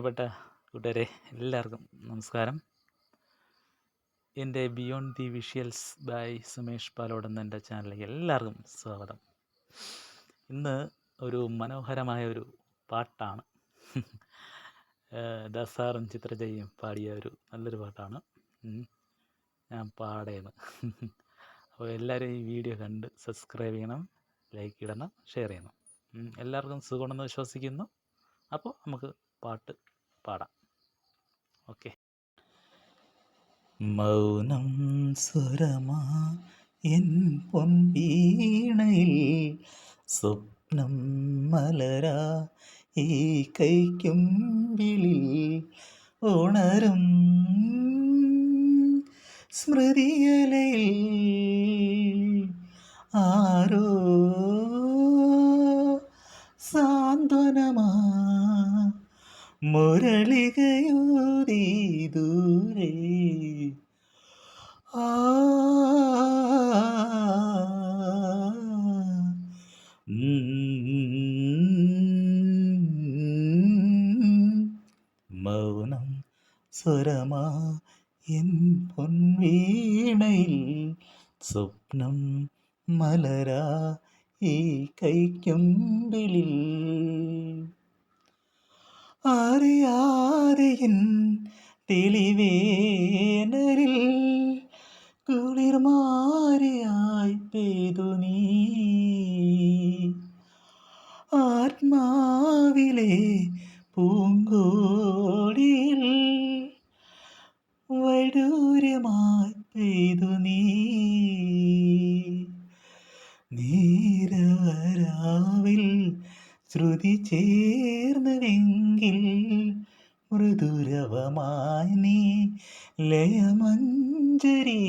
പ്രിയപ്പെട്ട കൂട്ടുകാരെ, എല്ലാവർക്കും നമസ്കാരം. എൻ്റെ beyond the visuals by Sumesh Palode എന്ന എൻ്റെ ചാനലിലേക്ക് എല്ലാവർക്കും സ്വാഗതം. ഇന്ന് ഒരു മനോഹരമായ ഒരു പാട്ടാണ്. ദാസാറും ചിത്രജയും പാടിയ ഒരു നല്ലൊരു പാട്ടാണ്. ഞാൻ പാടേന്ന്. അപ്പോൾ എല്ലാവരും ഈ വീഡിയോ കണ്ട് സബ്സ്ക്രൈബ് ചെയ്യണം, ലൈക്ക് ഇടണം, ഷെയർ ചെയ്യണം. എല്ലാവർക്കും സുഖമാണെന്ന് വിശ്വസിക്കുന്നു. അപ്പോൾ നമുക്ക് പാട്ട് പാടാം. ഓക്കെ. മൗനം സ്വരമാ എൻ പൊൻവീണയിൽ സ്വപ്നം മലരാ ഈ കൈക്കുമ്പിളിൽ ഉണരും സ്മൃതിയലയിൽ ആരോ സാന്ത്വനമാ മുരളികയൂരി ദൂരെ മൗനം സ്വരമാ എൻ പൊൻവീണയിൽ സ്വപ്നം മലരാ ഈ കൈക്കുമ്പിളിൽ അറിയാതെയൻ തെളിവേനലിൽ കുളിർമാരിയായി പെയ്തു നീ ആത്മാവിലെ പൂങ്കോടിയിൽ വൈഡൂര്യമായി പെയ്തു നീ നീരവരാവിൽ ശ്രുതി ചേർന്നുവെങ്കിൽ മൃദുരവമായി നീ ലയമഞ്ജരി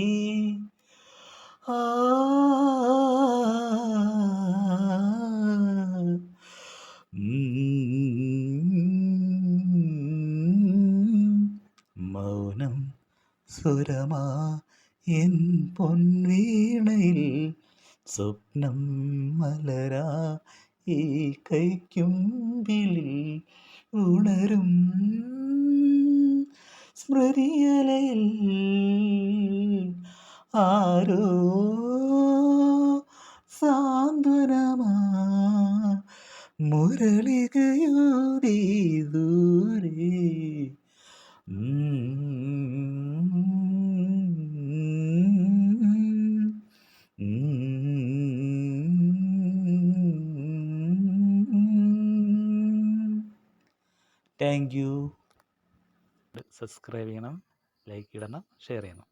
മൗനം സ്വരമാ എൻ പൊൻവീണയിൽ സ്വപ്നം മലരാ ഈ കൈക്കുമ്പിളിൽ ഉണരും സ്മൃതിയലയിൽ ആരോ സാന്ത്വനമാ മുരളികയൂരി ദൂരെ. Thank you. സബ്സ്ക്രൈബ് ചെയ്യണം, ലൈക്ക് ഇടണം, ഷെയർ ചെയ്യണം.